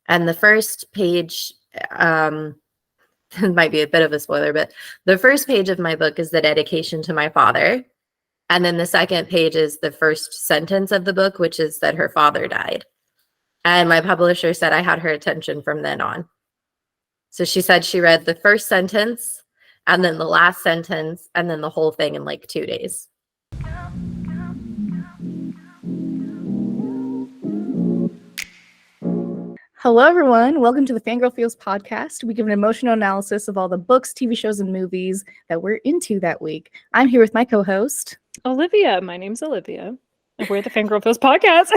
And the first page, it might be a bit of a spoiler, but the first page of my book is the dedication to my father. And then the second page is the first sentence of the book, which is that her father died. And my publisher said I had her attention from then on. So she said she read the first sentence and then the last sentence and then the whole thing in like 2 days. Hello, everyone. Welcome to the Fangirl Feels podcast. We give an emotional analysis of all the books, TV shows, and movies that we're into that week. I'm here with my co-host, Olivia. My name's Olivia. And we're the Fangirl Feels podcast.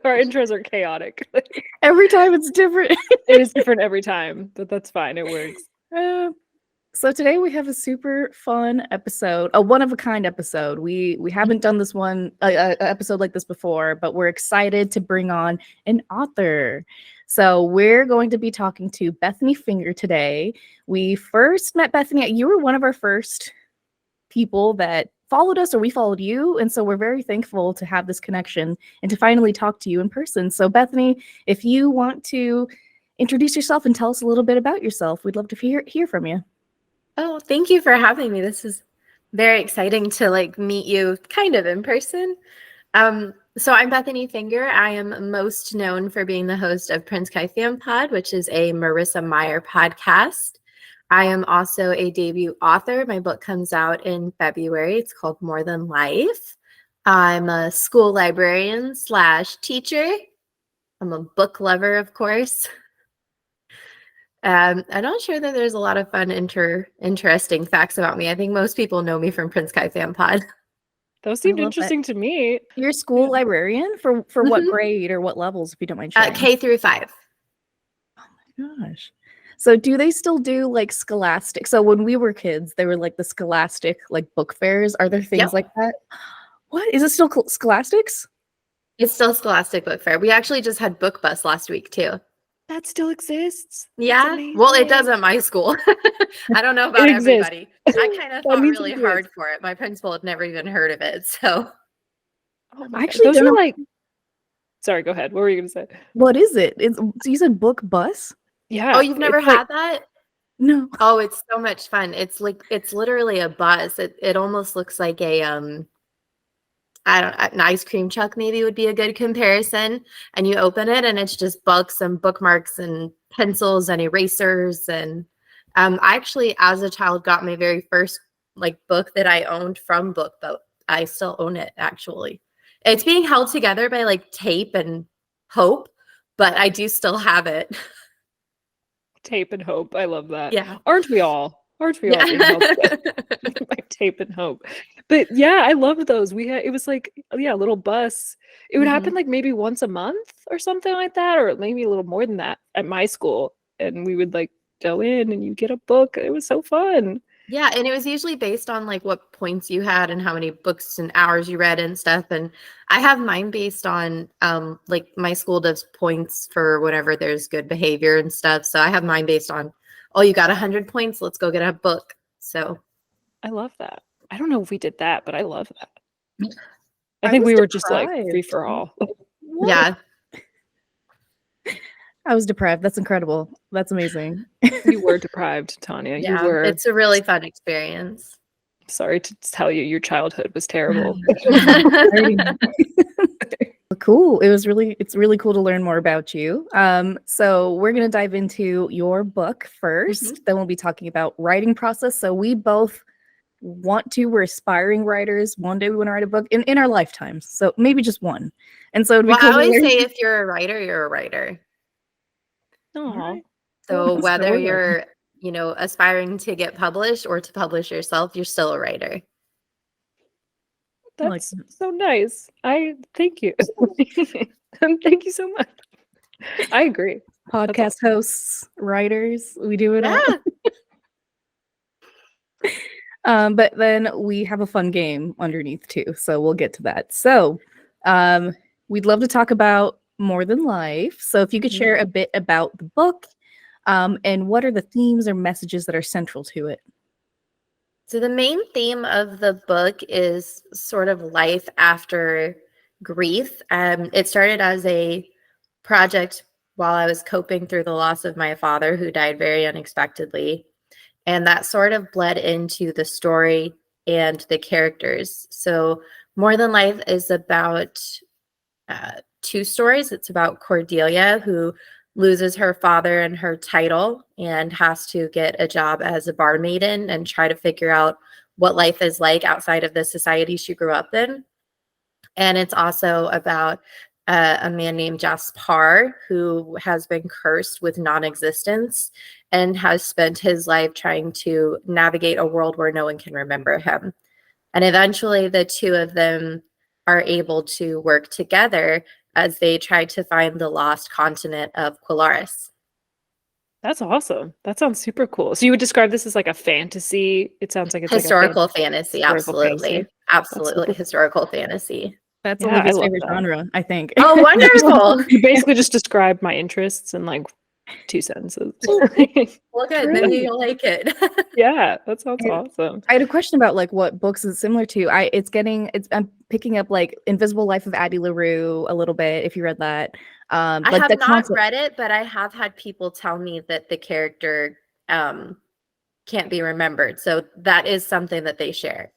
Our intros are chaotic. Every time it's different. It is different every time, but that's fine. It works. So today we have a super fun episode, a one-of-a-kind episode. We haven't done this one, episode like this before, but we're excited to bring on an author. So we're going to be talking to Bethanie Finger today. We first met Bethanie. You were one of our first people that followed us, or we followed you, and so we're very thankful to have this connection and to finally talk to you in person. So Bethanie, if you want to introduce yourself and tell us a little bit about yourself, we'd love to hear from you. Oh, thank you for having me. This is very exciting to meet you kind of in person. So I'm Bethanie Finger. I am most known for being the host of Prince Kythian Pod, which is a Marissa Meyer podcast. I am also a debut author. My book comes out in February. It's called More Than Life. I'm a school librarian / teacher. I'm a book lover, of course. I'm not sure that there's a lot of fun, interesting facts about me. I think most people know me from Prince Kythian Pod. Those seemed interesting to me. You're a school librarian for what grade or what levels, if you don't mind sharing? K through 5. Oh my gosh. So do they still do Scholastic? So when we were kids, they were the Scholastic book fairs. Are there things like that? What? Is it still Scholastics? It's still Scholastic Book Fair. We actually just had Book Bus last week too. That still exists. Yeah. Well, it does at my school. I don't know about everybody. I kind of fought really hard for it. My principal had never even heard of it. So actually, those are sorry, go ahead. What were you going to say? What is it? You said Book Bus? Yeah. Oh, you've never had that? No. Oh, it's so much fun. It's literally a bus. It almost looks like an ice cream truck maybe would be a good comparison. And you open it and it's just books and bookmarks and pencils and erasers. And I actually, as a child, got my very first book that I owned from Book, but I still own it actually. It's being held together by tape and hope, but I do still have it. Tape and hope. I love that. Yeah. Aren't we all? All being held by tape and hope. But yeah, I loved those. It was a little bus. It would happen maybe once a month or something like that, or maybe a little more than that at my school. And we would go in and you get a book. It was so fun. Yeah, and it was usually based on what points you had and how many books and hours you read and stuff. And I have mine based on my school does points for whenever there's good behavior and stuff. So I have mine based on, oh, you got 100 points. Let's go get a book. So I love that. I don't know if we did that, but I love that. I think we were just free for all. Yeah. I was deprived. That's incredible. That's amazing. You were deprived, Tanya. Yeah, you were. It's a really fun experience. Sorry to tell you, your childhood was terrible. Cool. It's really cool to learn more about you. So we're going to dive into your book first. Then we'll be talking about writing process. So we both we're aspiring writers. One day we want to write a book in our lifetimes. So maybe just one. And so I always say if you're a writer, you're a writer. Right. So whether you're, aspiring to get published or to publish yourself, you're still a writer. That's so nice. I thank you. Thank you so much. I agree. Podcast hosts, writers, we do it all. But then we have a fun game underneath too. So we'll get to that. So we'd love to talk about More Than Life. So if you could share a bit about the book and what are the themes or messages that are central to it? So the main theme of the book is sort of life after grief. It started as a project while I was coping through the loss of my father, who died very unexpectedly. And that sort of bled into the story and the characters. So More Than Life is about two stories. It's about Cordelia, who loses her father and her title and has to get a job as a barmaiden and try to figure out what life is like outside of the society she grew up in. And it's also about a man named Jaspar, who has been cursed with non-existence and has spent his life trying to navigate a world where no one can remember him. And eventually the two of them are able to work together as they try to find the lost continent of Quilaris. That's awesome. That sounds super cool. So you would describe this as like a fantasy? It sounds like it's Historical like a fantasy, historical absolutely. fantasy. Absolutely historical fantasy. That's Yeah, I Olivia's love favorite that. genre, I think. Oh, wonderful. You basically just described my interests in like 2 sentences. Well, good. Then you'll like it. Yeah, that sounds And awesome. I had a question about like what books is similar to. I'm picking up like Invisible Life of Addie LaRue a little bit, if you read that. I Like have the not concept. read it, but I have had people tell me that the character can't be remembered. So that is something that they share.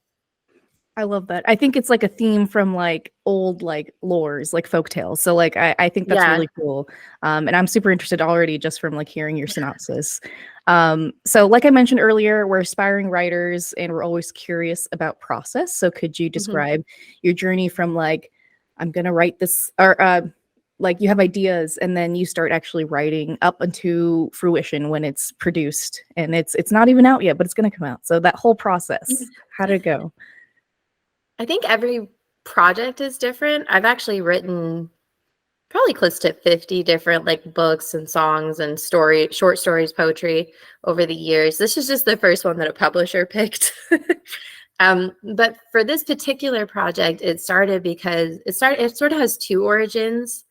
I love that. I think it's like a theme from like old like lores, like folk tales. So like I think that's Yeah. really cool. And I'm super interested already just from like hearing your synopsis. So like I mentioned earlier, we're aspiring writers and we're always curious about process. So could you describe your journey from like, I'm gonna write this, or like you have ideas and then you start actually writing up into fruition when it's produced and it's not even out yet, but it's gonna come out. So that whole process, how did it go? I think every project is different. I've actually written probably close to 50 different like books and songs and short stories, poetry over the years. This is just the first one that a publisher picked. But for this particular project, it started because it sort of has two origins.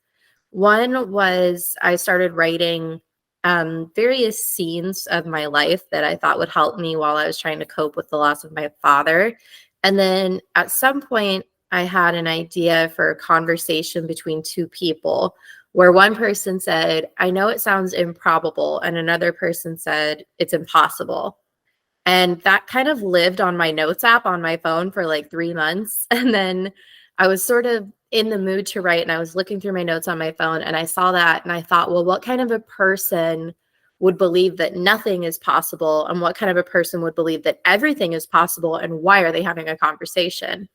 One was I started writing various scenes of my life that I thought would help me while I was trying to cope with the loss of my father. And then at some point, I had an idea for a conversation between two people where one person said, I know it sounds improbable, and another person said, it's impossible. And that kind of lived on my notes app on my phone for like 3 months. And then I was sort of in the mood to write, and I was looking through my notes on my phone, and I saw that, and I thought, well, what kind of a person would believe that nothing is possible, and what kind of a person would believe that everything is possible, and why are they having a conversation?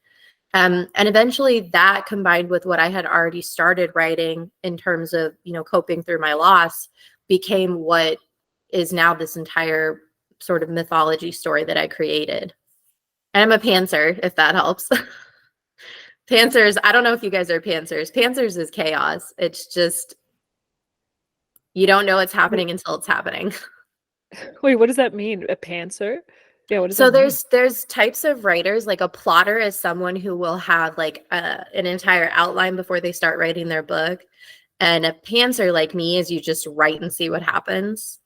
And eventually that combined with what I had already started writing in terms of, coping through my loss became what is now this entire sort of mythology story that I created. And I'm a pantser, if that helps. Pantsers, I don't know if you guys are pantsers. Pantsers is chaos. It's just, you don't know it's happening until it's happening. Wait, what does that mean? A pantser? Yeah, what does So that mean? there's types of writers. Like a plotter is someone who will have like an entire outline before they start writing their book. And a pantser like me is you just write and see what happens.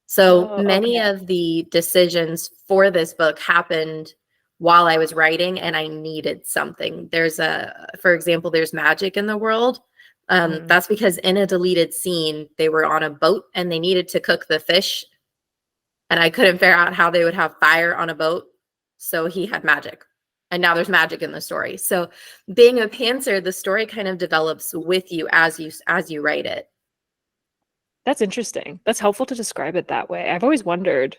So Oh, many okay. of the decisions for this book happened while I was writing and I needed something. For example, there's magic in the world. That's because in a deleted scene, they were on a boat and they needed to cook the fish. And I couldn't figure out how they would have fire on a boat. So he had magic. And now there's magic in the story. So being a pantser, the story kind of develops with you as you write it. That's interesting. That's helpful to describe it that way. I've always wondered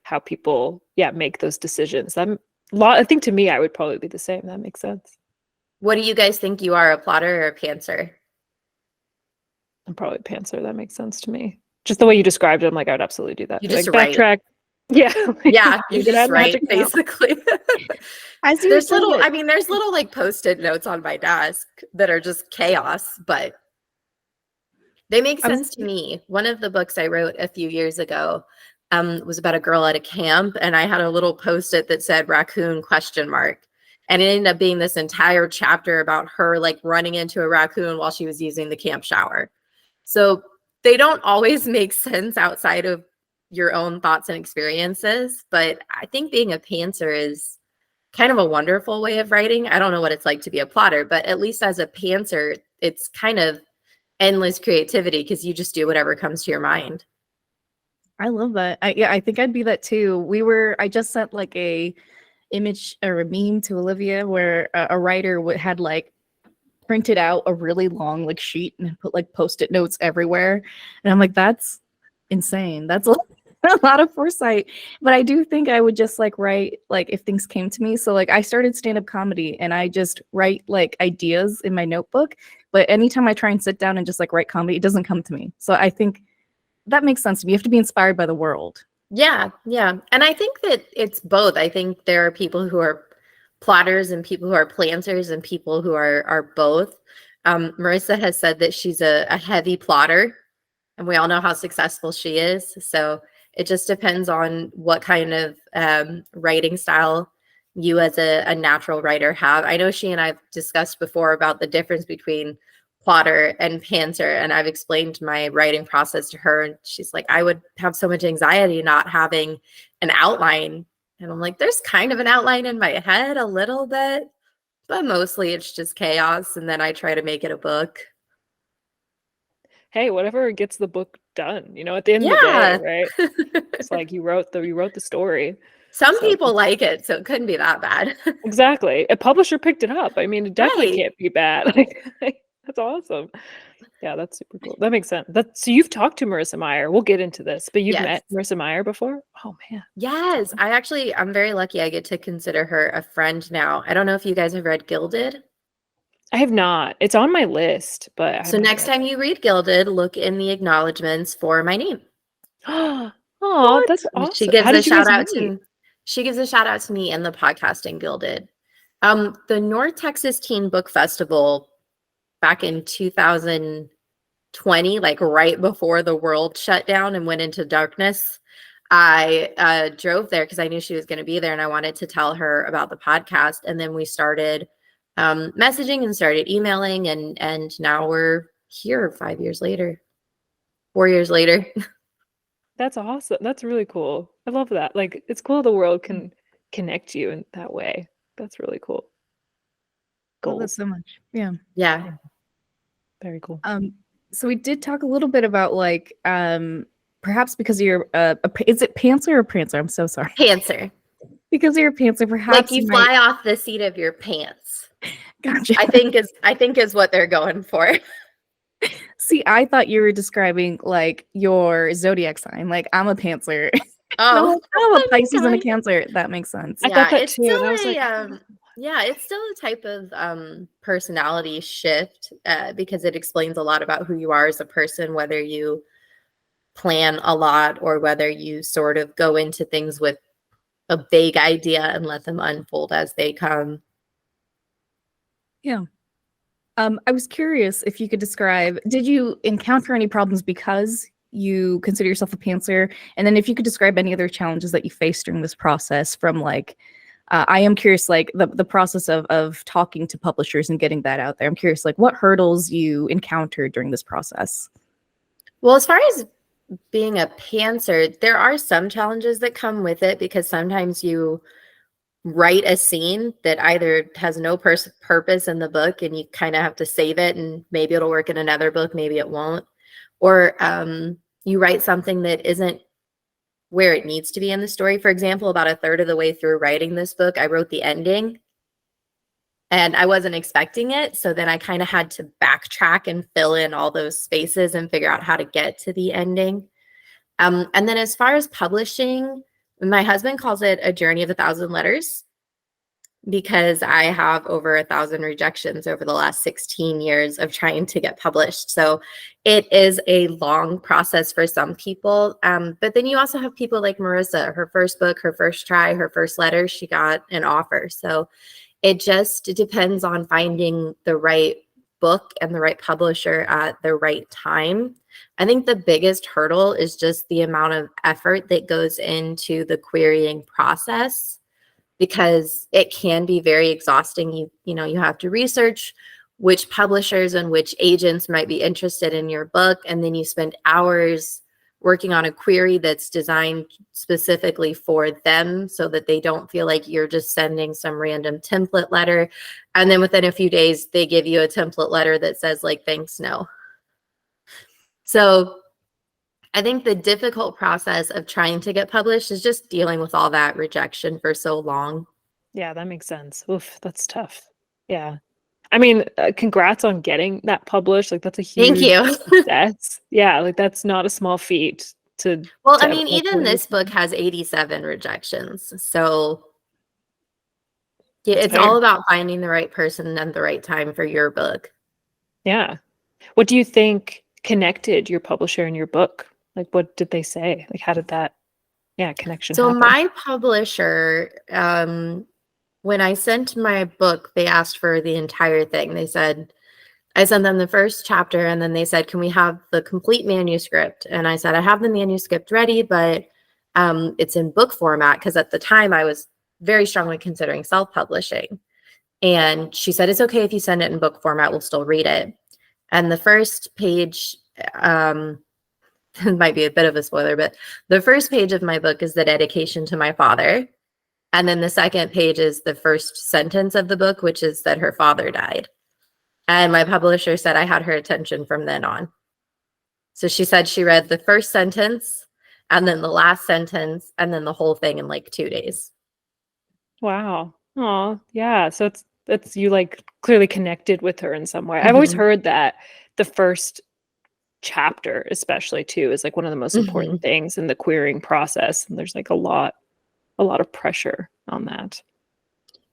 how people, make those decisions. I think to me, I would probably be the same. That makes sense. What do you guys think you are, a plotter or a pantser? I'm probably a pantser. That makes sense to me. Just the way you described it, I'm like, I would absolutely do that. You Be just like, write. backtrack. Yeah. Yeah, you can just add write magic now. basically. As you were There's saying little, it, I mean, there's little like post-it notes on my desk that are just chaos, but they make I was sense to me. One of the books I wrote a few years ago was about a girl at a camp, and I had a little post-it that said raccoon ? And it ended up being this entire chapter about her like running into a raccoon while she was using the camp shower. So they don't always make sense outside of your own thoughts and experiences, but I think being a pantser is kind of a wonderful way of writing. I don't know what it's like to be a plotter, but at least as a pantser, it's kind of endless creativity because you just do whatever comes to your mind. I love that. I think I'd be that too. I just sent like a image or a meme to Olivia where a writer had like printed out a really long like sheet and put like post-it notes everywhere. And I'm like, that's insane. That's a lot of foresight. But I do think I would just like write like if things came to me. So like I started stand-up comedy and I just write like ideas in my notebook. But anytime I try and sit down and just like write comedy, it doesn't come to me. So I think that makes sense to me. You have to be inspired by the world. Yeah, yeah. And I think that it's both. I think there are people who are plotters and people who are planters and people who are both. Marissa has said that she's a heavy plotter, and we all know how successful she is. So it just depends on what kind of writing style you as a natural writer have. I know she and I've discussed before about the difference between plotter and pantser, and I've explained my writing process to her, and she's like, I would have so much anxiety not having an outline. And I'm like, there's kind of an outline in my head a little bit, but mostly it's just chaos, and then I try to make it a book. Hey, whatever gets the book done, you know, at the end of the Yeah. day, right? It's like you wrote the story. Some So people like it, so it couldn't be that bad. exactly. A publisher picked it up. I mean, it definitely Right. can't be bad. Like, that's awesome. Yeah, that's super cool. That makes sense. So you've talked to Marissa Meyer. We'll get into this, but you've Yes. met Marissa Meyer before? Oh man. Yes. I'm very lucky I get to consider her a friend now. I don't know if you guys have read Gilded. I have not. It's on my list, but I So have not next read time you read Gilded, look in the acknowledgments for my name. it. Oh, that's awesome. She gives How a did you guys shout out meet? to she gives a shout out to me in the podcasting Gilded. The North Texas Teen Book Festival back in 2020, like right before the world shut down and went into darkness. I drove there because I knew she was going to be there and I wanted to tell her about the podcast. And then we started messaging and started emailing, and now we're here 5 years later, 4 years later. That's awesome. That's really cool. I love that. Like, it's cool the world can connect you in that way. That's really cool. I love that Goals. so much. Yeah. Yeah. Very cool. So we did talk a little bit about like perhaps because you're is it pantser or prancer? I'm so sorry. Pantser. Because you're a pantser, perhaps Like you fly off the seat of your pants. Gotcha. I think is what they're going for. See, I thought you were describing like your zodiac sign. Like I'm a pantser. Oh, I'm a Pisces and a Cancer. That makes sense. I thought that it's too, still and I was like, yeah, it's still a type of personality shift because it explains a lot about who you are as a person, whether you plan a lot or whether you sort of go into things with a vague idea and let them unfold as they come. Yeah. I was curious if you could describe, did you encounter any problems because you consider yourself a pantser? And then if you could describe any other challenges that you faced during this process from like, I am curious, like the process of talking to publishers and getting that out there. I'm curious, like what hurdles you encountered during this process? Well, as far as being a pantser, there are some challenges that come with it because sometimes you write a scene that either has no purpose in the book and you kind of have to save it and maybe it'll work in another book, maybe it won't. Or you write something that isn't where it needs to be in the story. For example, about a third of the way through writing this book, I wrote the ending and I wasn't expecting it. So then I kind of had to backtrack and fill in all those spaces and figure out how to get to the ending. And then as far as publishing, my husband calls it a journey of 1,000 letters because I have over 1,000 rejections over the last 16 years of trying to get published. So it is a long process for some people. But then you also have people like Marissa, her first book, her first try, her first letter, she got an offer. So it just depends on finding the right book and the right publisher at the right time. I think the biggest hurdle is just the amount of effort that goes into the querying process because it can be very exhausting. You know, you have to research which publishers and which agents might be interested in your book, and then you spend hours working on a query that's designed specifically for them so that they don't feel like you're just sending some random template letter. And then within a few days, they give you a template letter that says like, thanks, no. So I think the difficult process of trying to get published is just dealing with all that rejection for so long. Yeah, that makes sense. Oof, that's tough. Yeah. I mean, congrats on getting that published. Like that's a Thank huge you. success. Yeah, like that's not a small feat to Well, I to mean, like even win this this book one. has 87 rejections. So yeah, That's it's all fair. about finding the right person and the right time for your book. Yeah. What do you think connected your publisher and your book? Like what did they say? Like how did that connection So happen? my publisher, when I sent my book, they asked for the entire thing. They said, I sent them the first chapter, and then they said, can we have the complete manuscript? And I said, I have the manuscript ready, but it's in book format, because at the time I was very strongly considering self-publishing. And she said, it's okay if you send it in book format, we'll still read it. And the first page, it might be a bit of a spoiler, but the first page of my book is the dedication to my father. And then the second page is the first sentence of the book, which is that her father died. And my publisher said I had her attention from then on. So she said she read the first sentence and then the last sentence and then the whole thing in like 2 days. Wow. Oh, yeah. So it's you like clearly connected with her in some way. I've always Mhm. heard that the first chapter, especially too, is like one of the most important Mhm. things in the querying process. And there's like a lot of pressure on that.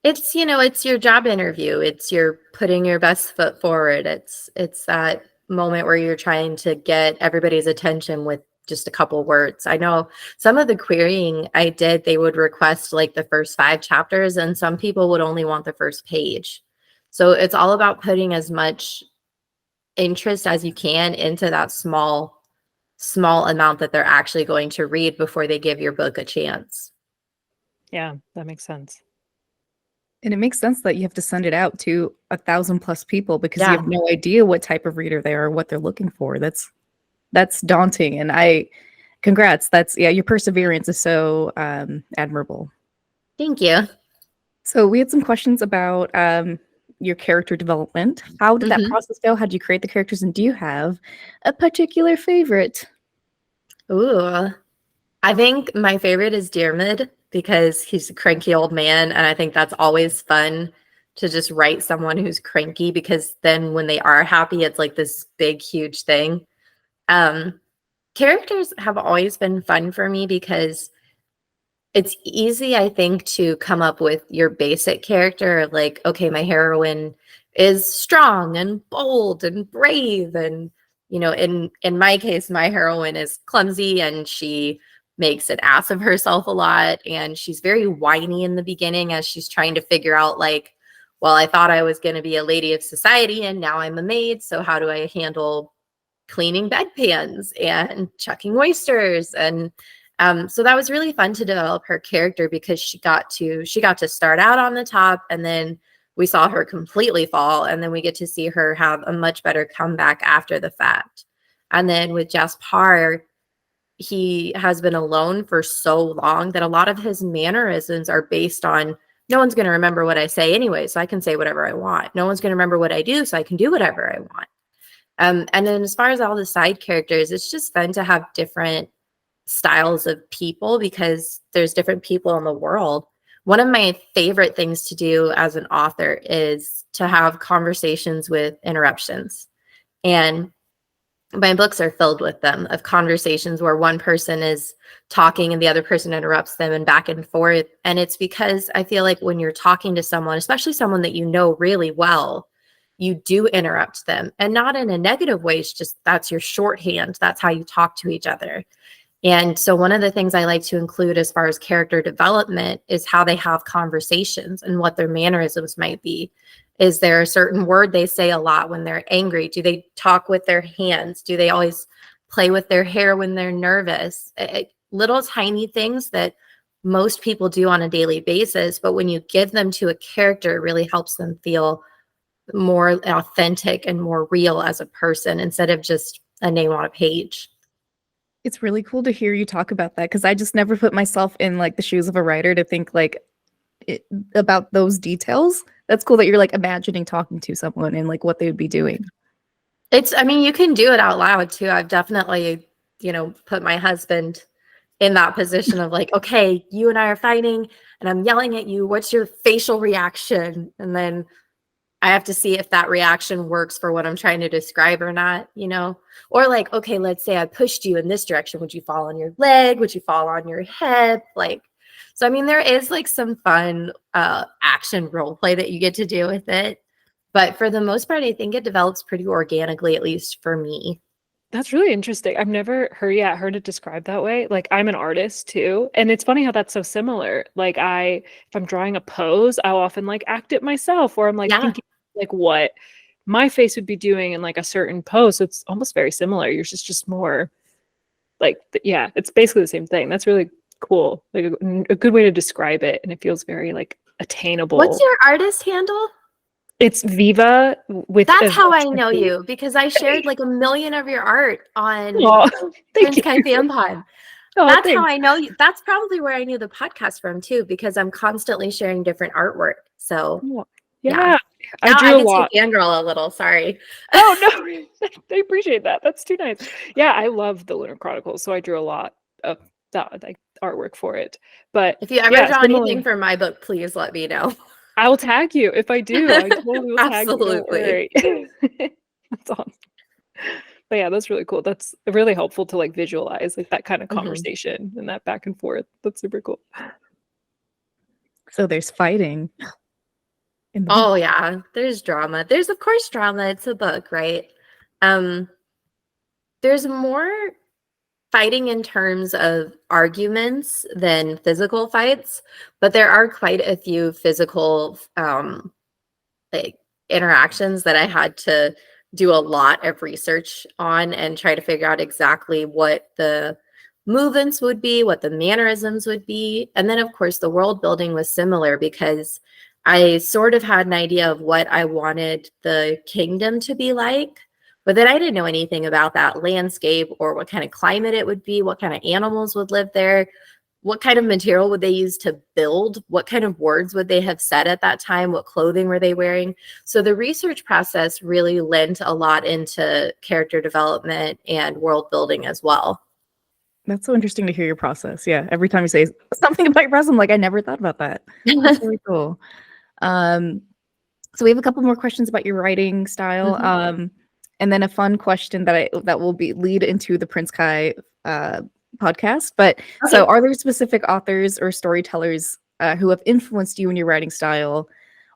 It's, it's your job interview. It's you're putting your best foot forward. It's that moment where you're trying to get everybody's attention with just a couple words. I know some of the querying I did, they would request like the first 5 chapters, and some people would only want the first page. So it's all about putting as much interest as you can into that small amount that they're actually going to read before they give your book a chance. Yeah, that makes sense. And it makes sense that you have to send it out to 1,000+ people because you Yeah. have no idea what type of reader they are, or what they're looking for. That's daunting. And congrats. Your perseverance is so admirable. Thank you. So we had some questions about your character development. How did that Mhm. process go? How did you create the characters? And do you have a particular favorite? Ooh. I think my favorite is Diarmid because he's a cranky old man, and I think that's always fun to just write someone who's cranky, because then when they are happy, it's like this big, huge thing. Um, Characters have always been fun for me because it's easy, I think, to come up with your basic character. Like, okay, my heroine is strong and bold and brave, and in my case, my heroine is clumsy and she makes an ass of herself a lot, and she's very whiny in the beginning as she's trying to figure out, like, well, I thought I was going to be a lady of society and now I'm a maid, so how do I handle cleaning bedpans and chucking oysters? And so that was really fun to develop her character, because she got to start out on the top, and then we saw her completely fall, and then we get to see her have a much better comeback after the fact. And then with Jaspar, he has been alone for so long that a lot of his mannerisms are based on, no one's going to remember what I say anyway, so I can say whatever I want. No one's going to remember what I do, so I can do whatever I want. And then as far as all the side characters, it's just fun to have different styles of people, because there's different people in the world. One of my favorite things to do as an author is to have conversations with interruptions. And my books are filled with them, of conversations where one person is talking and the other person interrupts them, and back and forth. And it's because I feel like when you're talking to someone, especially someone that you know really well, you do interrupt them, and not in a negative way. It's just that's your shorthand. That's how you talk to each other. And so one of the things I like to include as far as character development is how they have conversations and what their mannerisms might be. Is there a certain word they say a lot when they're angry? Do they talk with their hands? Do they always play with their hair when they're nervous? Little tiny things that most people do on a daily basis, but when you give them to a character, it really helps them feel more authentic and more real as a person, instead of just a name on a page. It's really cool to hear you talk about that because I just never put myself in like the shoes of a writer to think like about those details. That's cool that you're like imagining talking to someone and like what they would be doing. I mean, you can do it out loud too. I've definitely, put my husband in that position of like, okay, you and I are fighting and I'm yelling at you. What's your facial reaction? And then I have to see if that reaction works for what I'm trying to describe or not, Or like, okay, let's say I pushed you in this direction. Would you fall on your leg? Would you fall on your hip? So I mean, there is like some fun action role play that you get to do with it. But for the most part, I think it develops pretty organically, at least for me. That's really interesting. I've never heard it described that way. Like I'm an artist too, and it's funny how that's so similar. Like if I'm drawing a pose, I'll often like act it myself, or I'm like Yeah. thinking like what my face would be doing in like a certain pose. So it's almost very similar. Yours is just more like yeah, it's basically the same thing. That's really cool. Like a good way to describe it, and it feels very like attainable. What's your artist handle? It's Viva with That's how I triple know V. you, because I shared like a million of your art on Aw, thank Prince you. Kai Fan Pod. Oh, That's how thanks. I know you. That's probably where I knew the podcast from too, because I'm constantly sharing different artwork. So Oh, yeah. yeah, I Now I drew a get lot. to fangirl a little. Sorry. Oh no, I appreciate that. That's too nice. Yeah, I love the Lunar Chronicles, so I drew a lot of that like artwork for it. But If you ever yeah, draw similar. anything for my book, please let me know. I'll tag you if I do. I totally will tag you. Don't Absolutely. worry. That's awesome. But yeah, that's really cool. That's really helpful to like visualize like that kind of Mhm. conversation and that back and forth. That's super cool. So there's fighting in the Oh yeah, there's drama. There's of course drama. It's a book, right? There's more fighting in terms of arguments than physical fights, but there are quite a few physical like interactions that I had to do a lot of research on and try to figure out exactly what the movements would be, what the mannerisms would be. And then of course the world building was similar because I sort of had an idea of what I wanted the kingdom to be like, but then I didn't know anything about that landscape or what kind of climate it would be, what kind of animals would live there, what kind of material would they use to build, what kind of words would they have said at that time, what clothing were they wearing. So the research process really lent a lot into character development and world building as well. That's so interesting to hear your process. Yeah, every time you say something about your process, I'm like, I never thought about that. That's really cool. So we have a couple more questions about your writing style, and then a fun question that will lead into the Prince Kai podcast. But so, Okay. are there specific authors or storytellers who have influenced you in your writing style,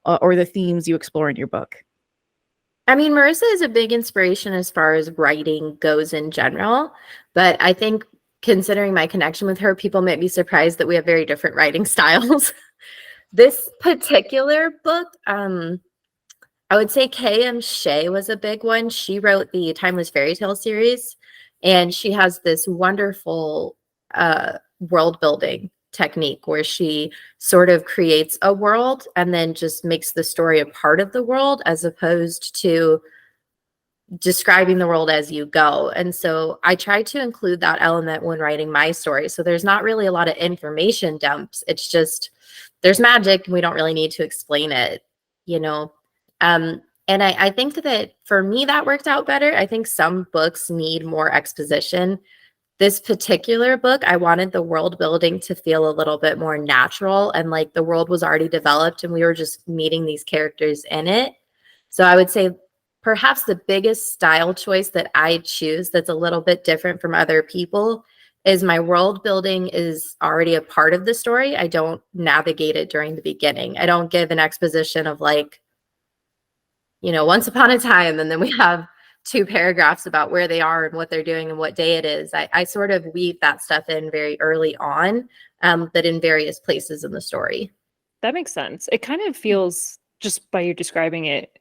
or the themes you explore in your book? I mean, Marissa is a big inspiration as far as writing goes in general, but I think considering my connection with her, people might be surprised that we have very different writing styles. This particular book, I would say K.M. Shea was a big one. She wrote the Timeless Fairy Tale series, and she has this wonderful world building technique where she sort of creates a world and then just makes the story a part of the world as opposed to describing the world as you go. And so I try to include that element when writing my story. So there's not really a lot of information dumps. It's just there's magic and we don't really need to explain it, you know. And I think that for me that worked out better. I think some books need more exposition. This particular book, I wanted the world building to feel a little bit more natural and like the world was already developed and we were just meeting these characters in it. So I would say perhaps the biggest style choice that I choose that's a little bit different from other people is my world building is already a part of the story. I don't navigate it during the beginning. I don't give an exposition of like, once upon a time, and then we have 2 paragraphs about where they are and what they're doing and what day it is. I sort of weave that stuff in very early on, but in various places in the story. That makes sense. It kind of feels, just by you describing it,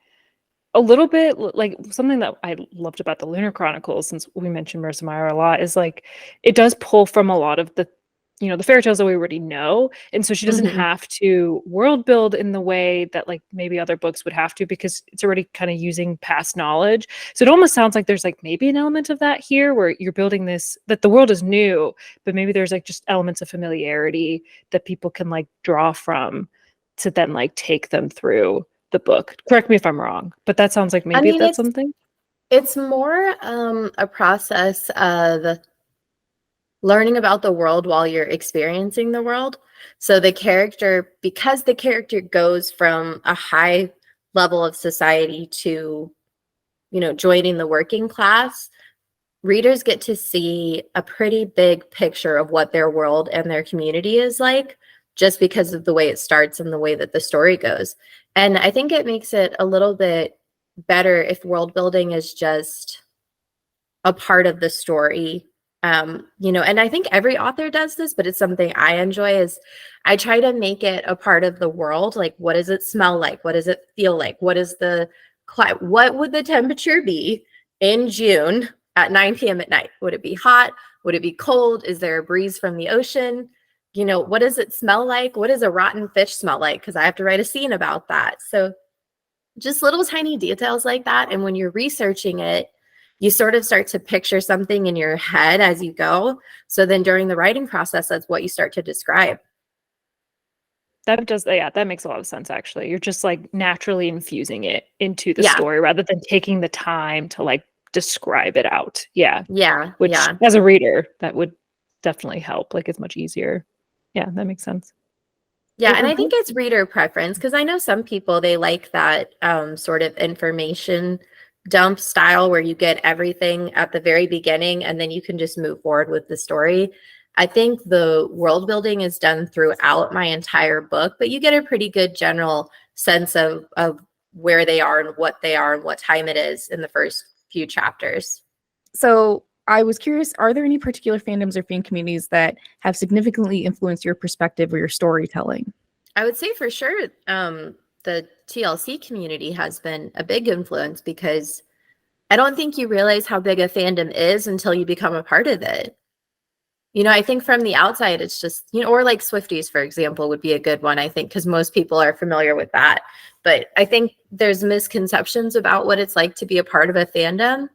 a little bit like something that I loved about the Lunar Chronicles, since we mentioned Marissa Meyer a lot, is like it does pull from a lot of the fairy tales that we already know, and so she doesn't Mhm. have to world build in the way that like maybe other books would have to, because it's already kind of using past knowledge. So it almost sounds like there's like maybe an element of that here where you're building this, that the world is new, but maybe there's like just elements of familiarity that people can like draw from to then like take them through the book. Correct me if I'm wrong, but that sounds like I maybe mean, that's something. It's more a process of learning about the world while you're experiencing the world. So because the character goes from a high level of society to, joining the working class, readers get to see a pretty big picture of what their world and their community is like, just because of the way it starts and the way that the story goes. And I think it makes it a little bit better if world building is just a part of the story. And I think every author does this, but it's something I enjoy is I try to make it a part of the world. Like, what does it smell like? What does it feel like? What would the temperature be in June at 9 p.m. at night? Would it be hot? Would it be cold? Is there a breeze from the ocean? What does it smell like? What does a rotten fish smell like? Because I have to write a scene about that. So just little tiny details like that. And when you're researching it, you sort of start to picture something in your head as you go. So then during the writing process, that's what you start to describe. That makes a lot of sense, actually. You're just like naturally infusing it into the Yeah. story rather than taking the time to like describe it out. Yeah. Yeah. Which Yeah. as a reader, that would definitely help. Like it's much easier. Yeah, that makes sense. Yeah, and I think it's reader preference because I know some people, they like that sort of information dump style where you get everything at the very beginning and then you can just move forward with the story. I think the world building is done throughout my entire book, but you get a pretty good general sense of where they are and what they are and what time it is in the first few chapters. So I was curious, are there any particular fandoms or fan communities that have significantly influenced your perspective or your storytelling? I would say for sure the TLC community has been a big influence because I don't think you realize how big a fandom is until you become a part of it. I think from the outside, it's just, or like Swifties, for example, would be a good one, I think, because most people are familiar with that. But I think there's misconceptions about what it's like to be a part of a fandom.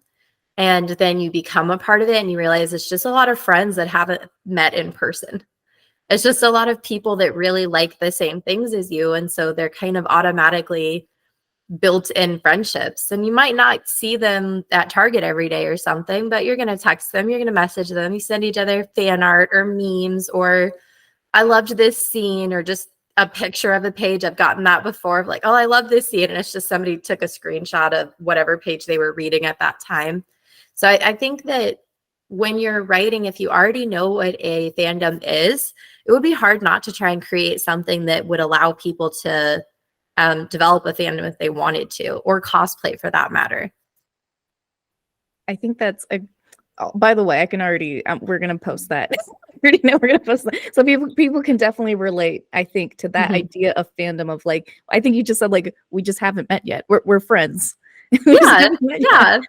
And then you become a part of it and you realize it's just a lot of friends that haven't met in person. It's just a lot of people that really like the same things as you. And so they're kind of automatically built-in friendships. And you might not see them at Target every day or something, but you're going to text them, you're going to message them, you send each other fan art or memes or I loved this scene or just a picture of a page. I've gotten that before of like, oh, I love this scene. And it's just somebody took a screenshot of whatever page they were reading at that time. So I think that when you're writing, if you already know what a fandom is, it would be hard not to try and create something that would allow people to develop a fandom if they wanted to, or cosplay for that matter. I think that's a. Oh, by the way, I can already. We're gonna post that. I already know we're gonna post that, so people can definitely relate. I think to that idea of fandom of like. I think you just said like we just haven't met yet. We're friends. Yeah, yeah.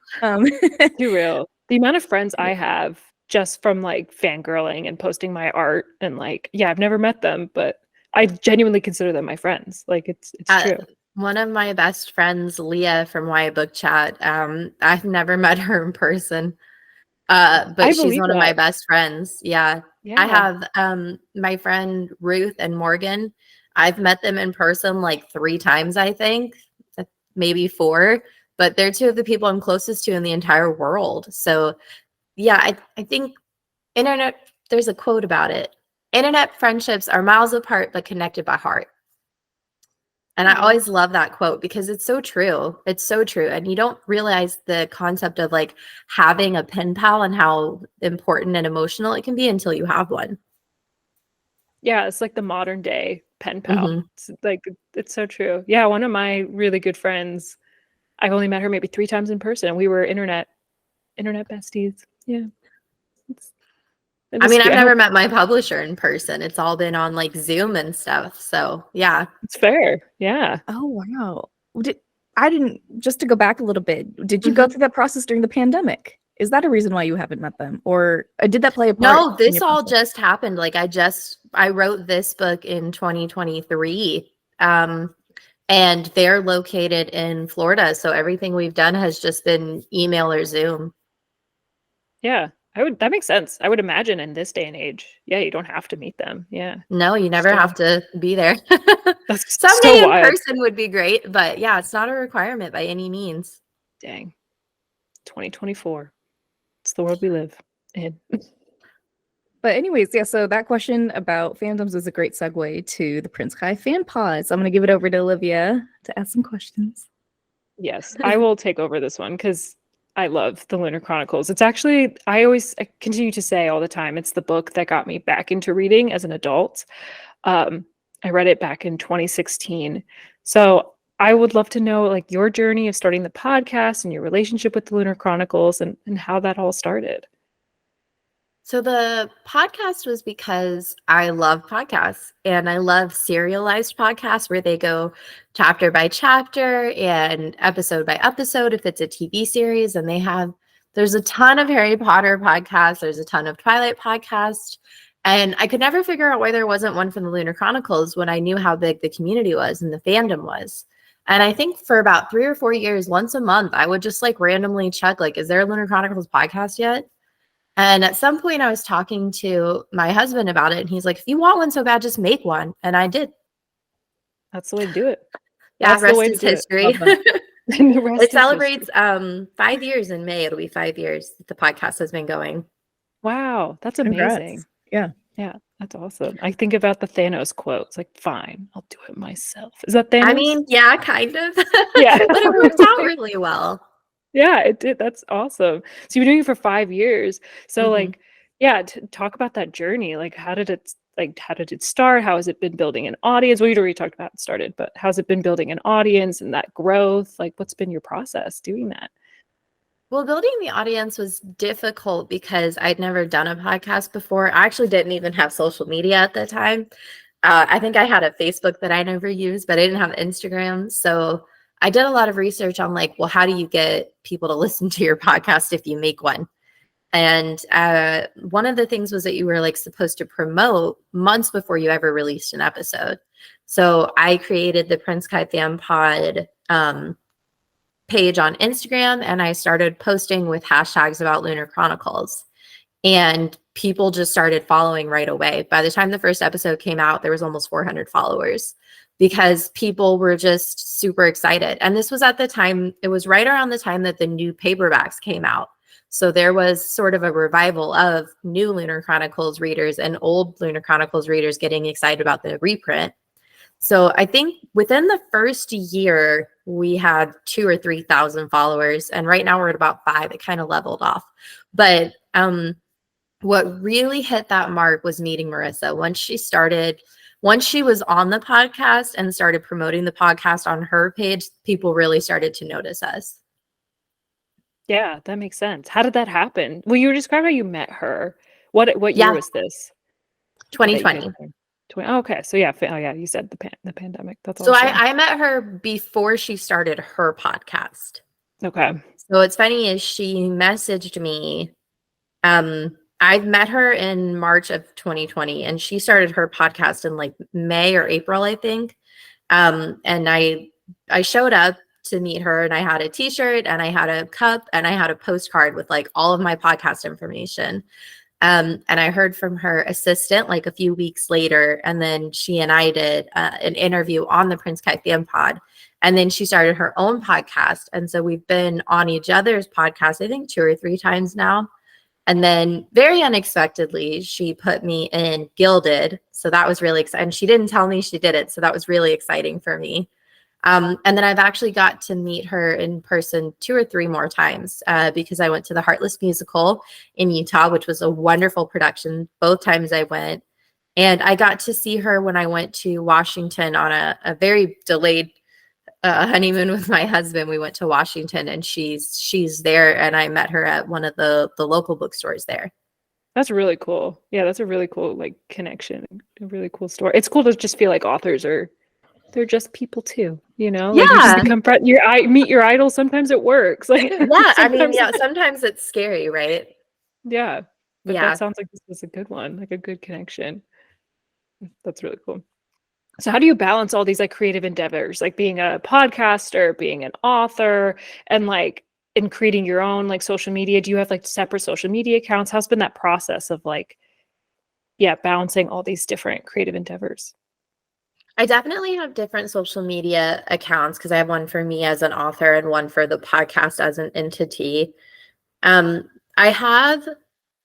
Too real. The amount of friends I have just from like fangirling and posting my art and like, yeah, I've never met them, but I genuinely consider them my friends. Like it's true. One of my best friends, Leah from YA Book Chat, I've never met her in person, but she's one of my best friends. Yeah. I have my friend Ruth and Morgan. I've met them in person like 3 times, I think, maybe 4, but they're 2 of the people I'm closest to in the entire world. So yeah, I think there's a quote about it. Internet friendships are miles apart, but connected by heart. And I always love that quote because it's so true. It's so true. And you don't realize the concept of like having a pen pal and how important and emotional it can be until you have one. Yeah, it's like the modern day pen pal. It's like, it's so true. Yeah, one of my really good friends, I've only met her maybe 3 times in person. We were internet besties. Yeah. I mean, I've never met my publisher in person. It's all been on like Zoom and stuff. So yeah. It's fair. Yeah. Oh, wow. Just to go back a little bit, did you go through that process during the pandemic? Is that a reason why you haven't met them? Or did that play a part? No, this all just happened. Like I wrote this book in 2023. And they're located in Florida. So everything we've done has just been email or Zoom. Yeah. That makes sense. I would imagine in this day and age. Yeah, you don't have to meet them. Yeah. No, you never have to be there. That's someday so in person would be great, but yeah, it's not a requirement by any means. Dang. 2024. It's the world we live in. But anyways, yeah, so that question about fandoms is a great segue to the Prince Kai fan pod. So I'm going to give it over to Olivia to ask some questions. Yes, I will take over this one because I love the Lunar Chronicles. It's actually, I continue to say all the time, it's the book that got me back into reading as an adult. I read it back in 2016. So I would love to know like your journey of starting the podcast and your relationship with the Lunar Chronicles and how that all started. So the podcast was because I love podcasts and I love serialized podcasts where they go chapter by chapter and episode by episode if it's a TV series. And there's a ton of Harry Potter podcasts, there's a ton of Twilight podcasts. And I could never figure out why there wasn't one from the Lunar Chronicles when I knew how big the community was and the fandom was. And I think for about 3 or 4 years, once a month, I would just like randomly check, like, is there a Lunar Chronicles podcast yet? And at some point I was talking to my husband about it and he's like, if you want one so bad, just make one. And I did. That's the way to do it. Yeah, That's the way rest to is do it. history. The rest It is celebrates history. 5 years in May. It'll be 5 years that the podcast has been going. Wow, that's Congrats. amazing. Yeah. Yeah, that's awesome. I think about the Thanos quote. It's like, fine, I'll do it myself. Is that Thanos? I mean, yeah, kind of. Yeah. But it worked out really well. Yeah, it did. That's awesome. So you've been doing it for 5 years. So Mhm. like, yeah, talk about that journey. Like, how did it start? How has it been building an audience? Well, you already talked about how it started, but how's it been building an audience and that growth? Like, what's been your process doing that? Well, building the audience was difficult because I'd never done a podcast before. I actually didn't even have social media at the time. I think I had a Facebook that I never used, but I didn't have Instagram. So I did a lot of research on like, well, how do you get people to listen to your podcast if you make one? And one of the things was that you were like supposed to promote months before you ever released an episode. So I created the Prince Kai Fan Pod page on Instagram and I started posting with hashtags about Lunar Chronicles. And people just started following right away. By the time the first episode came out, there was almost 400 followers because people were just super excited. And this was at the time, it was right around the time that the new paperbacks came out. So there was sort of a revival of new Lunar Chronicles readers and old Lunar Chronicles readers getting excited about the reprint. So I think within the first year, we had 2,000 or 3,000 followers. And right now we're at about 5. It kind of leveled off. But what really hit that mark was meeting Marissa. Once she was on the podcast and started promoting the podcast on her page, people really started to notice us. Yeah, that makes sense. How did that happen? Well, you described how you met her. What year was this? 2020. Oh, okay. So yeah, you said the pandemic. That's so awesome. I met her before she started her podcast. Okay. So what's funny is she messaged me. I've met her in March of 2020 and she started her podcast in like May or April, I think. And I showed up to meet her and I had a t-shirt and I had a cup and I had a postcard with like all of my podcast information. And I heard from her assistant like a few weeks later. And then she and I did an interview on the Prince Kai Fan Pod. And then she started her own podcast. And so we've been on each other's podcast, I think 2 or 3 times now. And then very unexpectedly, she put me in Gilded. So that was really exciting. She didn't tell me she did it. So that was really exciting for me. And then I've actually got to meet her in person 2 or 3 more times because I went to the Heartless musical in Utah, which was a wonderful production. Both times I went. And I got to see her when I went to Washington on a very delayed honeymoon with my husband. We went to Washington and she's there. And I met her at one of the local bookstores there. That's really cool. Yeah, that's a really cool like connection. A really cool story. It's cool to just feel like authors they're just people too, you know? Like you just become meet your idol. Sometimes it works. Like yeah, I mean, yeah, sometimes it's scary, right? Yeah. But Yeah. that sounds like this was a good one, like a good connection. That's really cool. So how do you balance all these like creative endeavors, like being a podcaster, being an author, and like in creating your own like social media? Do you have like separate social media accounts? How's been that process of like, balancing all these different creative endeavors? I definitely have different social media accounts because I have one for me as an author and one for the podcast as an entity. I have,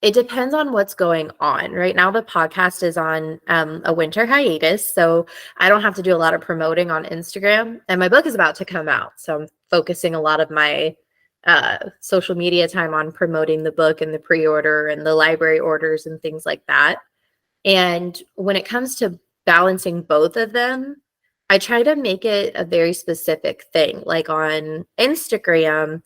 it depends on what's going on. Right now, the podcast is on a winter hiatus, so I don't have to do a lot of promoting on Instagram. And my book is about to come out, so I'm focusing a lot of my social media time on promoting the book and the pre-order and the library orders and things like that. And when it comes to balancing both of them, I try to make it a very specific thing. Like on Instagram,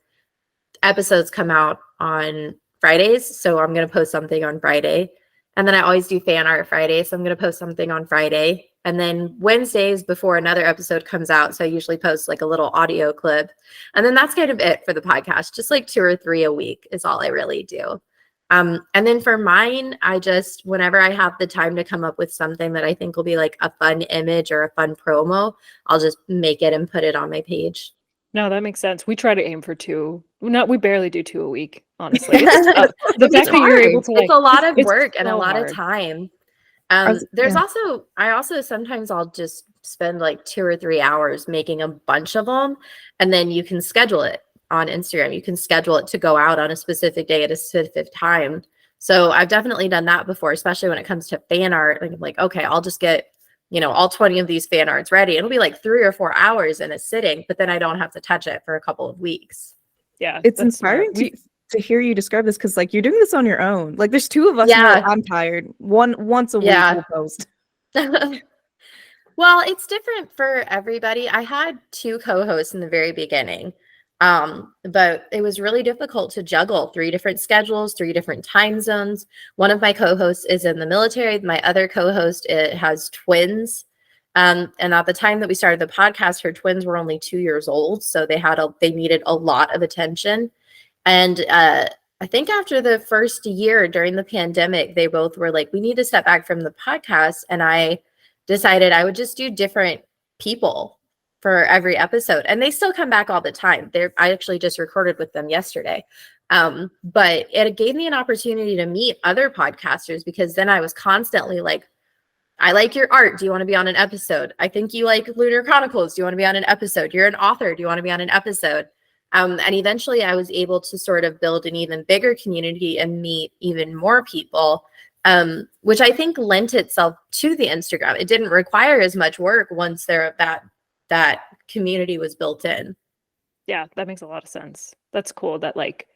episodes come out on Fridays, so I'm going to post something on Friday. And then I always do fan art Friday, so I'm going to post something on Friday. And then Wednesdays before another episode comes out, so I usually post like a little audio clip. And then that's kind of it for the podcast. Just like 2 or 3 a week is all I really do. And then for mine, I just, whenever I have the time to come up with something that I think will be like a fun image or a fun promo, I'll just make it and put it on my page. No, that makes sense. We try to aim for 2. We barely do 2 a week, honestly. It's tough. The It's fact that you're able hard. to like, It's a lot of it's work and a so lot hard. of time. Yeah. I also sometimes I'll just spend like 2 or 3 hours making a bunch of them, and then you can schedule it on Instagram. You can schedule it to go out on a specific day at a specific time. So I've definitely done that before, especially when it comes to fan art. Like I'm like, okay, I'll just get, all 20 of these fan arts ready. It'll be like 3 or 4 hours in a sitting, but then I don't have to touch it for a couple of weeks. Yeah, It's that's smart. inspiring to hear you describe this, because like you're doing this on your own. Like there's 2 of us. Yeah. I'm tired. Once a week Yeah. we'll post. Well, it's different for everybody. I had 2 co-hosts in the very beginning. But it was really difficult to juggle 3 different schedules, 3 different time zones. One of my co-hosts is in the military. My other co-host, it has twins. And at the time that we started the podcast, her twins were only 2 years old. So they needed a lot of attention. And I think after the first year during the pandemic, they both were like, we need to step back from the podcast. And I decided I would just do different people for every episode. And they still come back all the time. I actually just recorded with them yesterday. But it gave me an opportunity to meet other podcasters, because then I was constantly like, I like your art. Do you want to be on an episode? I think you like Lunar Chronicles. Do you want to be on an episode? You're an author. Do you want to be on an episode? And eventually I was able to sort of build an even bigger community and meet even more people, which I think lent itself to the Instagram. It didn't require as much work once that community was built in. Yeah, that makes a lot of sense. That's cool that like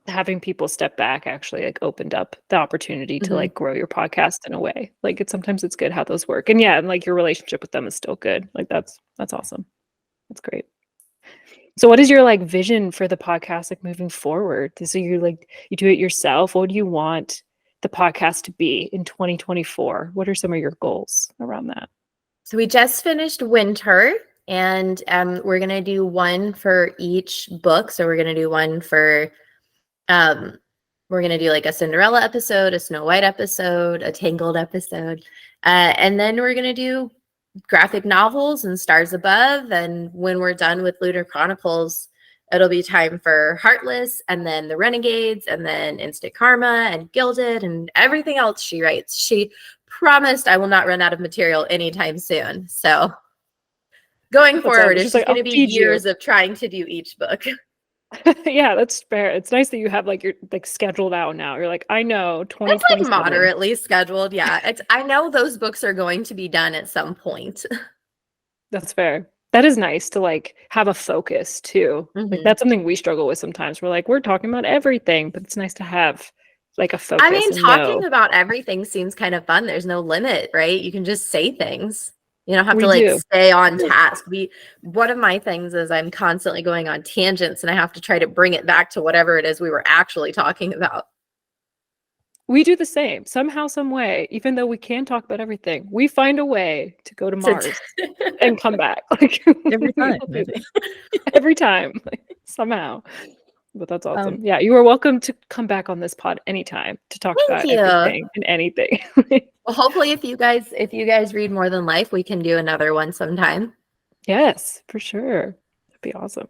having people step back actually like opened up the opportunity to like grow your podcast in a way. Like sometimes it's good how those work. And yeah, and like your relationship with them is still good. Like that's awesome. That's great. So what is your like vision for the podcast like moving forward? So you do it yourself. What do you want the podcast to be in 2024? What are some of your goals around that? So we just finished winter, and we're going to do one for each book. So we're going to do one for, we're going to do like a Cinderella episode, a Snow White episode, a Tangled episode. And then we're going to do graphic novels and Stars Above. And when we're done with Lunar Chronicles, it'll be time for Heartless, and then The Renegades, and then Instant Karma and Gilded and everything else she writes. She promised I will not run out of material anytime soon. So going forward, it's just going to be years of trying to do each book. Yeah, that's fair. It's nice that you have like you're like scheduled out now. You're like, I know 20. It's like moderately scheduled. Yeah. I know those books are going to be done at some point. That's fair. That is nice to like have a focus too. Like that's something we struggle with sometimes. We're like, we're talking about everything, but it's nice to have like a focus. I mean, talking about everything seems kind of fun. There's no limit, right? You can just say things. You don't have to like stay on task. One of my things is I'm constantly going on tangents, and I have to try to bring it back to whatever it is we were actually talking about. We do the same somehow, some way, even though we can talk about everything. We find a way to go to Mars and come back. Like Every time. Every time, like, somehow. But that's awesome. Yeah, you are welcome to come back on this pod anytime to talk about everything and anything. Well, hopefully if you guys read More Than Life, we can do another one sometime. Yes, for sure. That'd be awesome.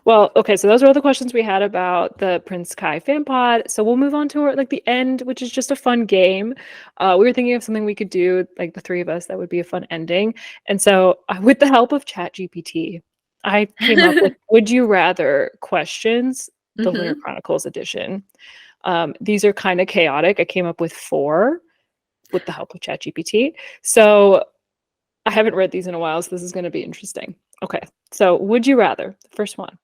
Well, okay, so those are all the questions we had about the Prince Kai fan pod. So we'll move on to like the end, which is just a fun game. We were thinking of something we could do, like the 3 of us, that would be a fun ending. And so with the help of ChatGPT, I came up with would you rather questions the Lunar Chronicles edition. These are kind of chaotic. I came up with 4 with the help of ChatGPT. So I haven't read these in a while, so this is going to be interesting. Okay, so would you rather, the first one,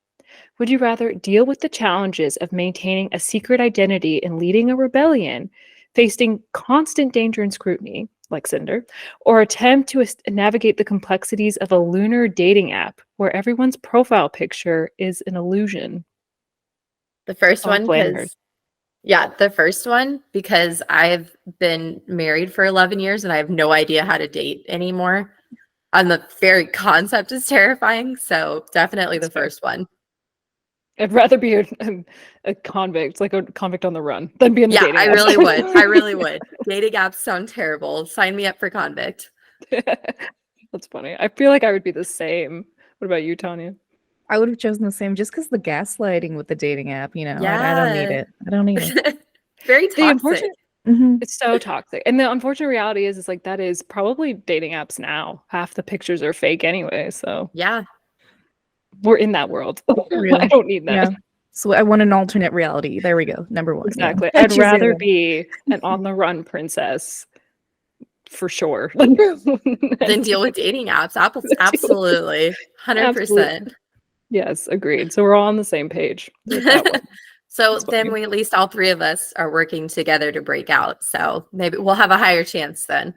would you rather deal with the challenges of maintaining a secret identity and leading a rebellion, facing constant danger and scrutiny, like Cinder, or attempt to navigate the complexities of a lunar dating app where everyone's profile picture is an illusion? The first Don't one, blame her. because the first one, because I've been married for 11 years and I have no idea how to date anymore. And the very concept is terrifying. So definitely the That's fair. first one. I'd rather be a convict, like a convict on the run, than be in the Yeah, dating I apps. really would. I really would. Dating apps sound terrible. Sign me up for convict. That's funny. I feel like I would be the same. What about you, Tanya? I would have chosen the same just because the gaslighting with the dating app, you know, I don't need Yeah. it. I don't need it. Very The toxic. unfortunate, Mhm. it's so toxic. And the unfortunate reality is like that is probably dating apps now. Half the pictures are fake anyway. So Yeah. we're in that world. Real. I don't need that. Yeah. So I want an alternate reality. There we go. Number 1. yeah. Exactly. I'd Choose the rather other. be an on the run princess for sure. Then deal with dating apps. Absolutely. 100%. Yes, agreed. So we're all on the same page with that one. So That's then funny. we, at least all 3 of us are working together to break out. So maybe we'll have a higher chance then.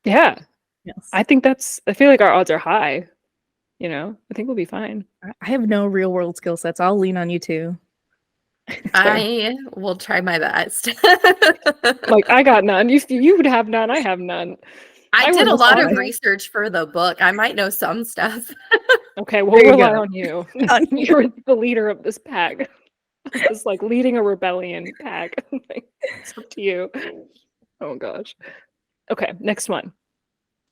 Yeah. Yes. I think I feel like our odds are high. You know, I think we'll be fine. I have no real world skill sets. I'll lean on you too. I will try my best. Like, I got none. You would have none. I have none. I did won a this lot one. of research for the book. I might know some stuff. Okay, we'll There you rely go. on you. On you. You're the leader of this pack. It's like leading a rebellion pack. It's up to you. Oh gosh. Okay, next one.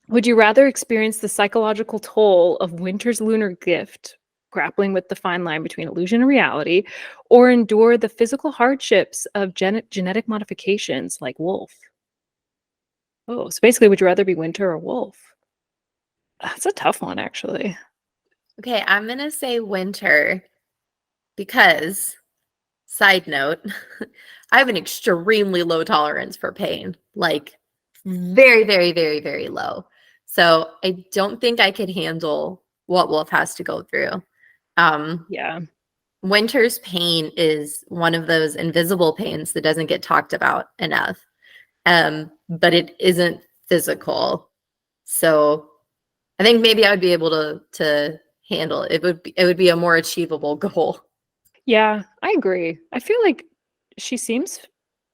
Would you rather experience the psychological toll of winter's lunar gift, grappling with the fine line between illusion and reality, or endure the physical hardships of genetic modifications like wolf? Oh, so basically, would you rather be winter or wolf? That's a tough one, actually. Okay, I'm going to say winter because, side note, I have an extremely low tolerance for pain. Like, very, very, very, very low. So I don't think I could handle what Wolf has to go through. Yeah. Winter's pain is one of those invisible pains that doesn't get talked about enough. But it isn't physical. So I think maybe I would be able to handle it. It would be a more achievable goal. Yeah, I agree. I feel like she seems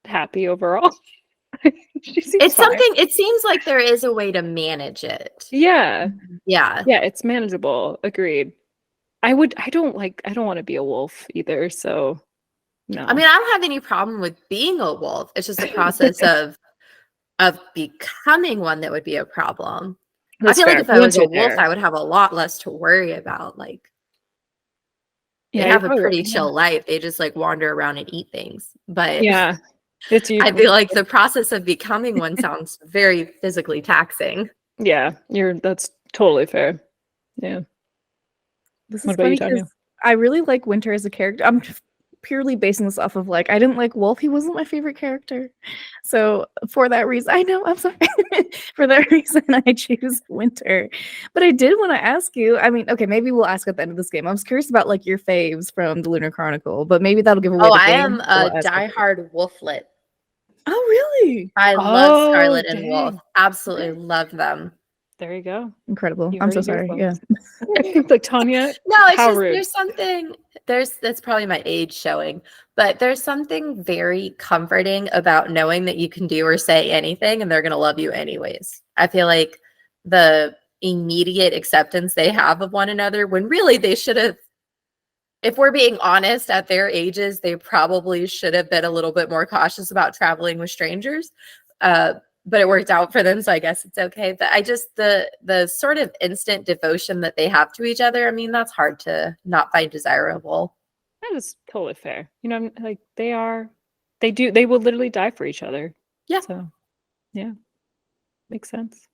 happy overall. She seems It's fine. something, it seems like there is a way to manage it. Yeah. Yeah. Yeah, it's manageable. Agreed. I don't want to be a wolf either, so no. I mean, I don't have any problem with being a wolf. It's just the process of becoming one that would be a problem. That's I feel fair. like if I was Once a you're wolf, there. I would have a lot less to worry about. Like, Yeah, they you're have a probably pretty right. chill life. They just like wander around and eat things. But Yeah. It's you. I feel like the process of becoming one sounds very physically taxing. Yeah, that's totally fair. Yeah. This What is about you, funny Tanya? because I really like Winter as a character. I'm just purely basing this off of like I didn't like Wolf. He wasn't my favorite character. So for that reason, I know I'm sorry. For that reason, I choose Winter. But I did want to ask you. I mean, okay, maybe we'll ask at the end of this game. I was curious about like your faves from the Lunar Chronicle, but maybe that'll give away Oh, the I game. am So a we'll ask after. diehard wolflet. Oh, really? I love Oh, Scarlet and Wolf. dang. Absolutely love them. There you go. Incredible. You I'm heard so it here, sorry. Yeah. folks. Like Tanya, No, it's how just rude. there's something that's probably my age showing, but there's something very comforting about knowing that you can do or say anything and they're going to love you anyways. I feel like the immediate acceptance they have of one another when really they should have, if we're being honest, at their ages, they probably should have been a little bit more cautious about traveling with strangers. But it worked out for them, so I guess it's okay. But I just the sort of instant devotion that they have to each other, I mean, that's hard to not find desirable. That is totally fair. You know, like they will literally die for each other. Yeah. So, yeah, makes sense.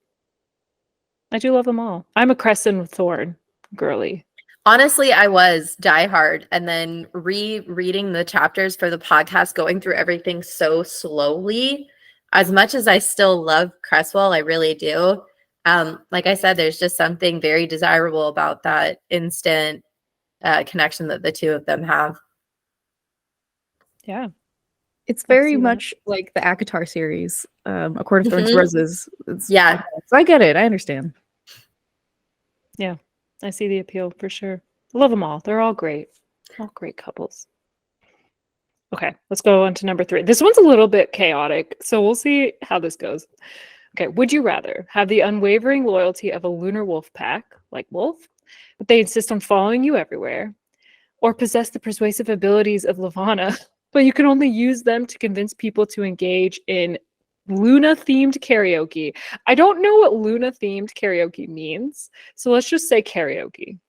I do love them all. I'm a Crescent Thorn girly. Honestly, I was diehard, and then rereading the chapters for the podcast, going through everything so slowly. As much as I still love Cresswell, I really do. Like I said, there's just something very desirable about that instant connection that the two of them have. Yeah. It's I very see that. much like the ACOTAR series, A Court of Thorns Mhm. and Roses. Yeah. I get it. I understand. Yeah. I see the appeal for sure. I love them all. They're all great. All great couples. Okay, let's go on to number 3. This one's a little bit chaotic, so we'll see how this goes. Okay, would you rather have the unwavering loyalty of a lunar wolf pack, like Wolf, but they insist on following you everywhere, or possess the persuasive abilities of Lavana, but you can only use them to convince people to engage in Luna-themed karaoke? I don't know what Luna-themed karaoke means, so let's just say karaoke.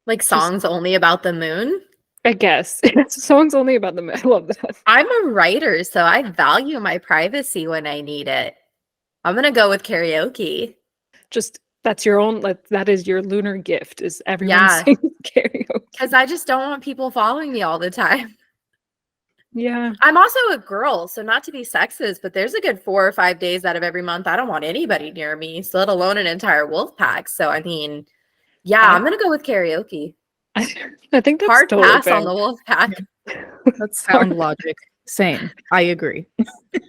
Like songs only about the moon. I guess. It's songs only about the moon. I love that. I'm a writer, so I value my privacy when I need it. I'm going to go with karaoke. Just that's your own, like, that is your lunar gift, is everyone Yeah. sings karaoke. Because I just don't want people following me all the time. Yeah. I'm also a girl, so not to be sexist, but there's a good 4 or 5 days out of every month I don't want anybody near me, so let alone an entire wolf pack. So I mean, yeah, I'm gonna go with karaoke. I think that's Hard totally pass fair. on the wolf pack. That's sound logic. Same. I agree.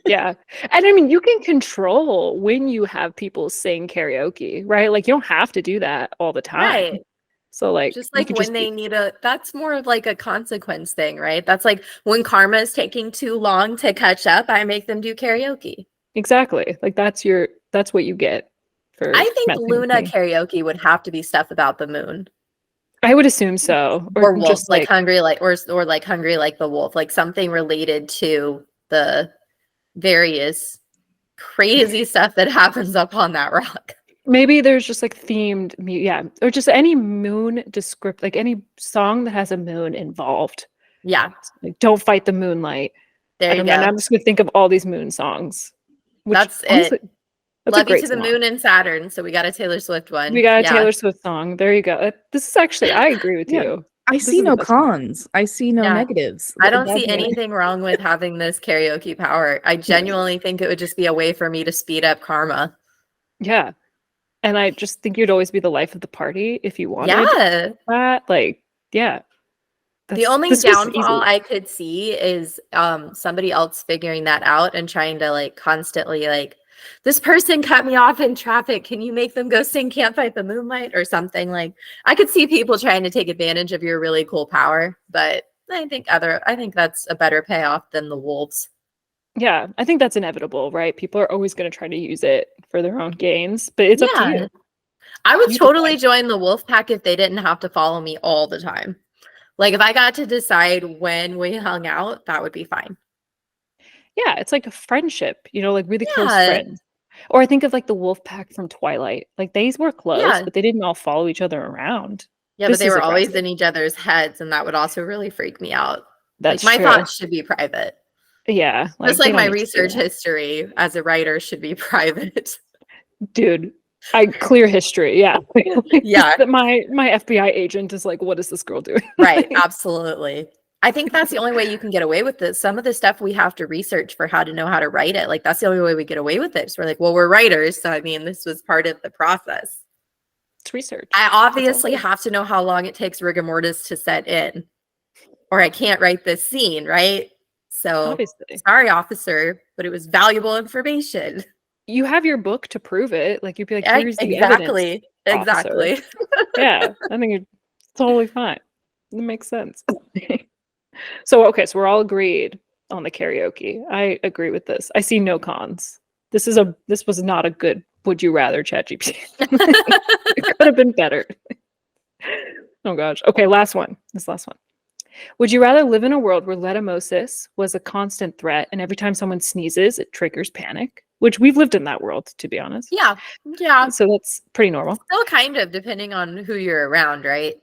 Yeah. And I mean, you can control when you have people sing karaoke, right? Like, you don't have to do that all the time. Right. So, like, Just you like could when they need that's more of like a consequence thing, right? That's like when karma is taking too long to catch up, I make them do karaoke. Exactly. Like, that's what you get for I think messing with Luna me. karaoke would have to be stuff about the moon. I would assume so. Or wolf, just like hungry, like or like hungry like the wolf, like something related to the various crazy stuff that happens up on that rock. maybe there's just like themed, yeah, or just any moon descript, like any song that has a moon involved. Yeah, Like, don't fight the moonlight. there I you don't know. go. And I'm just gonna think of all these moon songs. Which, That's honestly, it. that's a Love You great to the song. Moon and Saturn. So we got a Taylor Swift one. We got a Yeah. Taylor Swift song. There you go. This is actually, I agree with Yeah. you. I This see is the no best one. cons. I see no Yeah. negatives. I don't see Definitely. anything wrong with having this karaoke power. I genuinely think it would just be a way for me to speed up karma. Yeah. And I just think you'd always be the life of the party if you wanted Yeah. that. Like, yeah. The only this was downfall easy. I could see is somebody else figuring that out and trying to like constantly like, this person cut me off in traffic. Can you make them go sing Can't Fight the Moonlight or something? Like, I could see people trying to take advantage of your really cool power, but I think that's a better payoff than the wolves. Yeah, I think that's inevitable, right? People are always going to try to use it for their own gains, but it's up to you. I would You totally decide. join the wolf pack if they didn't have to follow me all the time. Like if I got to decide when we hung out, that would be fine. Yeah, it's like a friendship, like really close Yeah. friends. Or I think of like the wolf pack from Twilight. Like, these were close, Yeah. but they didn't all follow each other around. Yeah, This but they is were always aggressive. in each other's heads, and that would also really freak me out. That's like my true. thoughts should be private. Yeah, Just they like don't my need to do research that. history as a writer should be private. Dude, I clear history. Yeah. Yeah. My FBI agent is like, what is this girl doing? Right, absolutely. I think that's the only way you can get away with this. Some of the stuff we have to research for how to know how to write it. Like that's the only way we get away with it. So we're like, well, we're writers, so I mean, this was part of the process. It's research. I obviously have to know how long it takes rigor mortis to set in, or I can't write this scene, right? So Obviously. sorry, officer, but it was valuable information. You have your book to prove it. Like, you'd be like, here's the evidence. Exactly. Officer. Yeah, I think you're totally fine. It makes sense. So we're all agreed on the karaoke. I agree with this. I see no cons. This was not a good would you rather, ChatGPT. It could have been better. Oh gosh. Okay, last one. This last one. Would you rather live in a world where letumosis was a constant threat and every time someone sneezes, it triggers panic? Which we've lived in that world, to be honest. Yeah. So that's pretty normal. Still kind of, depending on who you're around, right?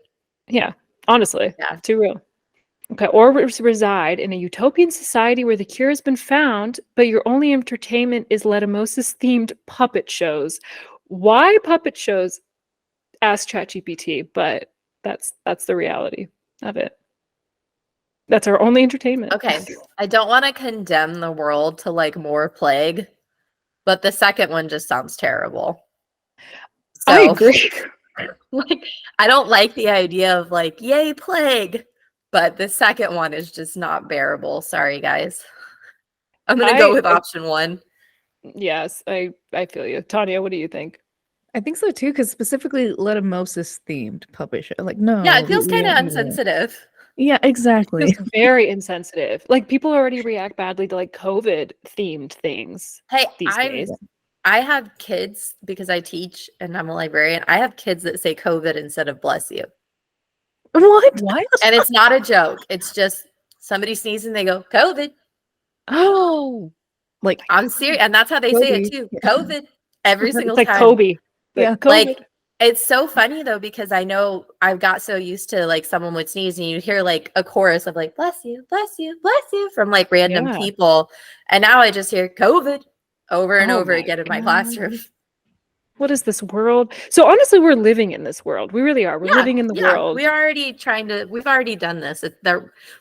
Yeah, honestly. Yeah. Too real. Okay, or reside in a utopian society where the cure has been found, but your only entertainment is letumosis-themed puppet shows. Why puppet shows? Ask ChatGPT, but That's the reality of it. That's our only entertainment. Okay. I don't want to condemn the world to like more plague, but the second one just sounds terrible. I So agree. like I don't like the idea of like, yay, plague. But the second one is just not bearable. Sorry, guys. I'm gonna go with option one. Yes, I feel you. Tanya, what do you think? I think so too, because specifically Lettermosis themed puppet show. Like, no. Yeah, it feels we kind of don't do that. insensitive. Yeah, exactly. It's very insensitive. Like people already react badly to like COVID themed things Hey, these days. I have kids because I teach and I'm a librarian. I have kids that say COVID instead of bless you. What? What? And it's not a joke. It's just somebody sneezing, they go, COVID. Oh, Like, I'm serious. And that's how they say it Kobe. too. Yeah. COVID. Every it's single like time. Kobe. Yeah. COVID. Like, it's so funny though, because I know I've got so used to like someone would sneeze and you'd hear like a chorus of like, bless you, bless you, bless you from like random Yeah. people. And now I just hear COVID over and Oh over my again in my God. classroom. What is this world? So honestly, we're living in this world. We really are. We're living in the world. We've already done this.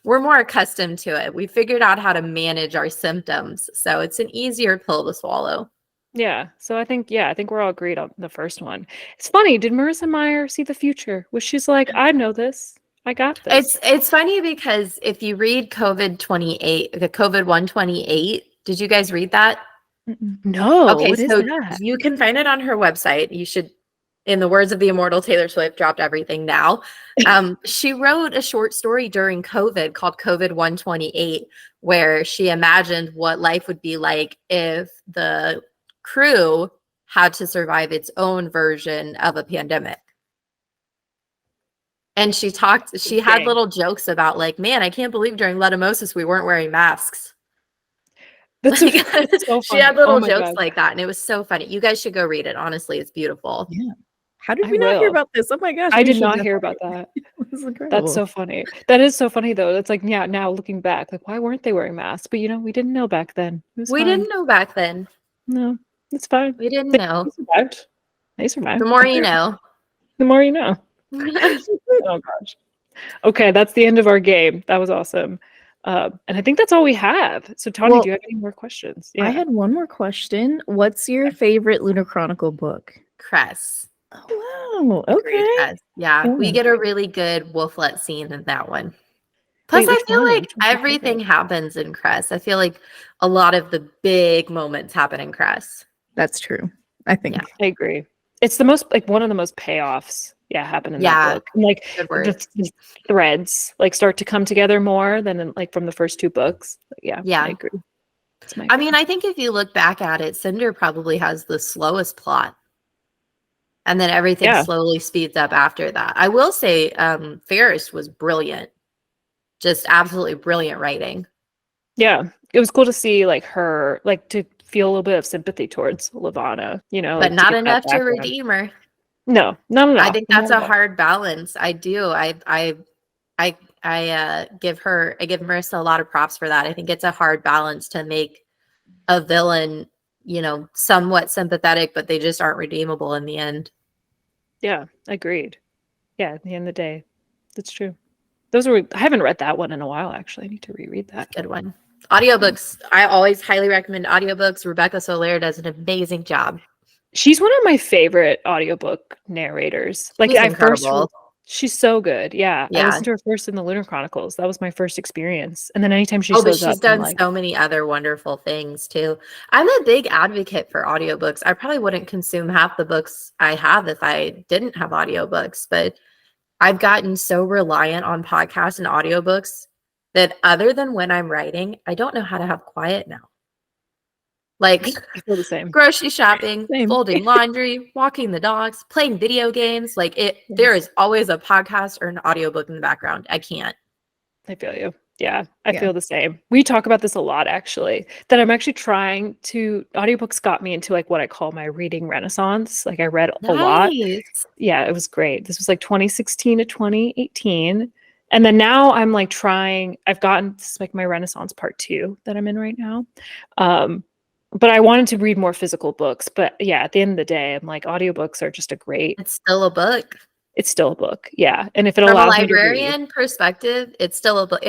We're more accustomed to it. We figured out how to manage our symptoms. So it's an easier pill to swallow. Yeah. So I think we're all agreed on the first one. It's funny. Did Marissa Meyer see the future? Was she's like, I know this. I got this. It's funny because if you read COVID 128, did you guys read that? No. Okay, What is so that? you can find it on her website. You should, in the words of the immortal Taylor Swift, dropped everything now. She wrote a short story during COVID called COVID 128, where she imagined what life would be like if the crew had to survive its own version of a pandemic. And she had Dang. little jokes about like, man, I can't believe during Lettermosis we weren't wearing masks. That's Like, so she funny. had little Oh my jokes God. like that, and it was so funny. You guys should go read it. Honestly, it's beautiful. Yeah. How did I we not hear will. about this? Oh my gosh. I we did should not hear definitely- about that. This is incredible. That's so funny. That is so funny though. It's like, yeah, now looking back, like why weren't they wearing masks? But we didn't know back then. It was We fine. didn't know back then. No, it's fine. We didn't They know. survived. They survived. The more you know. The more you know. Oh gosh. Okay, that's the end of our game. That was awesome. And I think that's all we have. So Tanya, Well, do you have any more questions? I had one more question. What's your favorite Lunar Chronicle book? Cress. Oh, wow. Agreed, Okay. Cress. Yeah, we Yeah. get a really good wolflet scene in that one. Plus, Wait, I which feel one? like Which one's your everything favorite? happens in Cress. I feel like a lot of the big moments happen in Cress. That's true. I think. Yeah. I agree. It's the most one of the most payoffs. Yeah, happen in that Yeah, book. And like good word. the threads like start to come together more than like from the first two books. Yeah, Yeah. I agree. It's my I mean, I think if you look back at it, Cinder probably has the slowest plot. And then everything Yeah. slowly speeds up after that. I will say Ferris was brilliant. Just absolutely brilliant writing. Yeah, it was cool to see like her to feel a little bit of sympathy towards Lavana, But like, not to get that enough to background. redeem her. No, not enough. I think that's a hard balance. I do. I give Marissa a lot of props for that. I think it's a hard balance to make a villain, somewhat sympathetic, but they just aren't redeemable in the end. Yeah, agreed. Yeah, at the end of the day, that's true. I haven't read that one in a while, actually. I need to reread that. Good one. Audiobooks. I always highly recommend audiobooks. Rebecca Soler does an amazing job. She's one of my favorite audiobook narrators. Like She's incredible. She's so good. Yeah. I Yeah. listened to her first in the Lunar Chronicles. That was my first experience. And then anytime she but shows she's up, done so many other wonderful things too. I'm a big advocate for audiobooks. I probably wouldn't consume half the books I have if I didn't have audiobooks, but I've gotten so reliant on podcasts and audiobooks that other than when I'm writing, I don't know how to have quiet now. Like I feel the same. Grocery shopping, Same. folding laundry, walking the dogs, playing video games. Like there is always a podcast or an audiobook in the background. I can't. I feel you. Yeah, I Yeah. feel the same. We talk about this a lot, actually, that I'm actually audiobooks got me into like what I call my reading renaissance. Like I read a lot. Yeah, it was great. This was like 2016 to 2018. And then now I'm like I've gotten, this is like my Renaissance part 2 that I'm in right now. But I wanted to read more physical books. But yeah, at the end of the day, I'm like, audiobooks are just It's still a book. it's still a book. Yeah. And if it From a allows me to read. librarian perspective, it's still a book.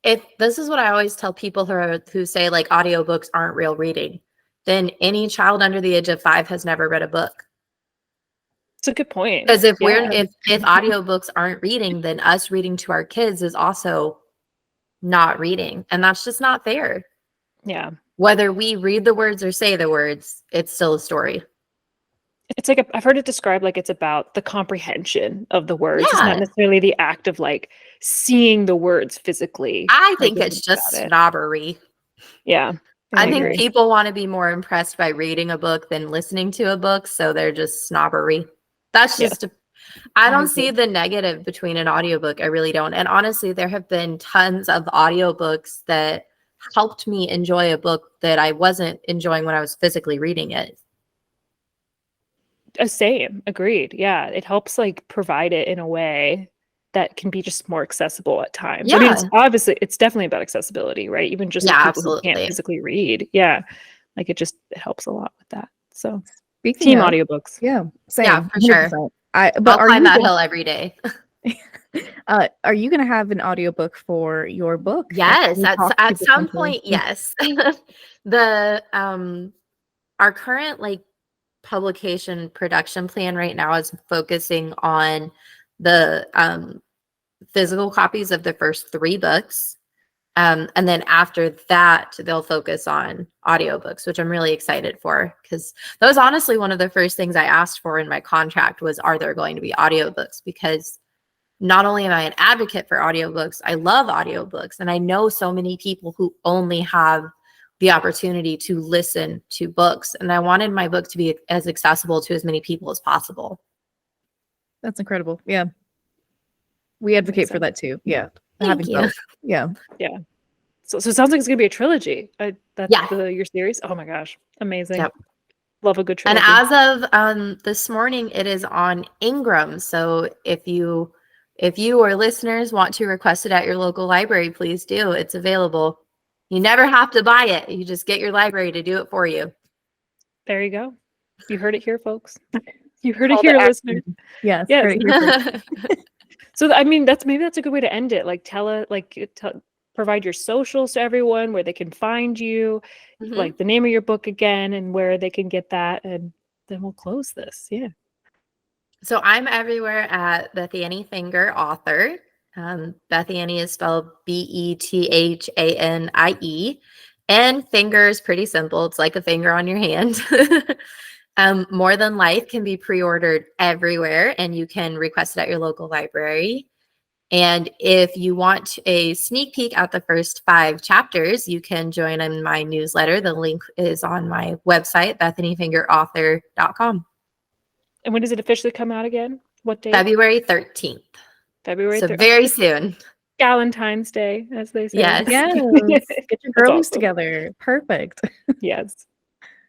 If this is what I always tell people who say like audiobooks aren't real reading, then any child under the age of 5 has never read a book. It's a good point. Because if Yeah. if audiobooks aren't reading, then us reading to our kids is also not reading. And that's just not fair. Yeah. Whether we read the words or say the words, it's still a story. It's like I've heard it described like it's about the comprehension of the words. It's not Yeah. necessarily the act of like seeing the words physically. I think like, it's just about it. snobbery. Yeah. I think agree. people want to be more impressed by reading a book than listening to a book, so they're just snobbery. That's Yeah. just I don't agree. see the negative between an audiobook. I really don't. And honestly, there have been tons of audiobooks that helped me enjoy a book that I wasn't enjoying when I was physically reading it. Same. Agreed. Yeah. It helps like provide it in a way that can be just more accessible at times. I mean, it's Yeah. obviously it's definitely about accessibility, right? Even just Yeah, like people who can't absolutely. physically read. Yeah. Like it helps a lot with that. So Speaking team of, audiobooks. yeah, same, Yeah, for sure. 100%. I'll But are climb you that gonna, hill every day. are you gonna have an audiobook for your book? Like, Yes, can you talk at to some potentially- point, yes. The our current like publication production plan right now is focusing on the physical copies of the first 3 books. And then after that, they'll focus on audiobooks, which I'm really excited for, because that was honestly one of the first things I asked for in my contract was, are there going to be audiobooks? Because not only am I an advocate for audiobooks, I love audiobooks. And I know so many people who only have the opportunity to listen to books. And I wanted my book to be as accessible to as many people as possible. That's incredible. Yeah. We advocate for that too. Yeah. Thank Having you. both. Yeah. Yeah. So it sounds like it's gonna be a trilogy. That's Yeah. your series. Oh my gosh. Amazing. Yep. Love a good And trilogy. as of this morning, it is on Ingram. So if you or listeners want to request it at your local library, please do. It's available. You never have to buy it. You just get your library to do it for you. There you go. You heard it here, folks. You heard Call it to here, action. listeners. Yes. Yes. heard it here first. So I mean, that's a good way to end it. Like provide your socials to everyone where they can find you, Mhm. like the name of your book again, and where they can get that, and then we'll close this. Yeah. So I'm everywhere at Bethanie Finger author. Bethanie is spelled Bethanie, and finger is pretty simple. It's like a finger on your hand. More Than Life can be pre-ordered everywhere, and you can request it at your local library. And if you want a sneak peek at the first 5 chapters, you can join in my newsletter. The link is on my website, BethanyFingerAuthor.com. And when does it officially come out again? What date? February 13th. February So 13th. very soon. Valentine's Day, as they say. Yes. Yes. Get your That's girlies awesome. together. Perfect. Yes.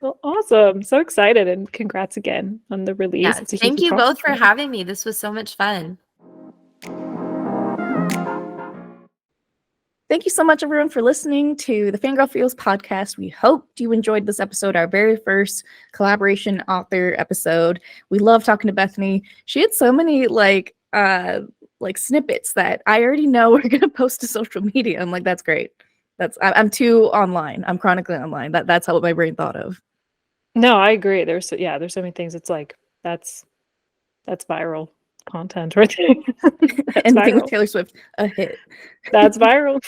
Well, awesome. So excited, and congrats again on the release. Yeah. It's a Thank huge you both for accomplishment. having me. This was so much fun. Thank you so much, everyone, for listening to the Fangirl Feels podcast. We hope you enjoyed this episode, our very first collaboration author episode. We love talking to Bethanie. She had so many like snippets that I already know we're gonna post to social media. I'm like, that's great. I'm too online. I'm chronically online. That's what my brain thought of. No, I agree. There's so many things. It's like that's viral content right there. Anything with viral. Taylor Swift, a hit. That's viral.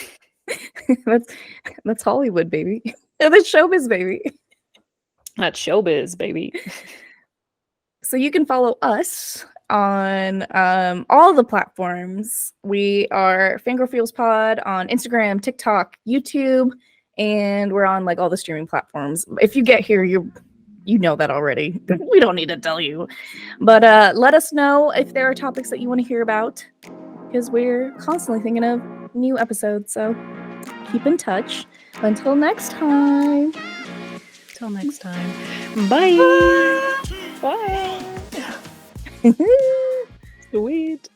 that's Hollywood, baby. That's showbiz, baby. That's showbiz, baby. So you can follow us on all the platforms. We are Fangirl Feels Pod on Instagram, TikTok, YouTube, and we're on like all the streaming platforms. If you get here, you know that already. We don't need to tell you. But let us know if there are topics that you want to hear about, because we're constantly thinking of new episodes. So keep in touch. Until next time. Till next time. Bye. Bye. Sweet.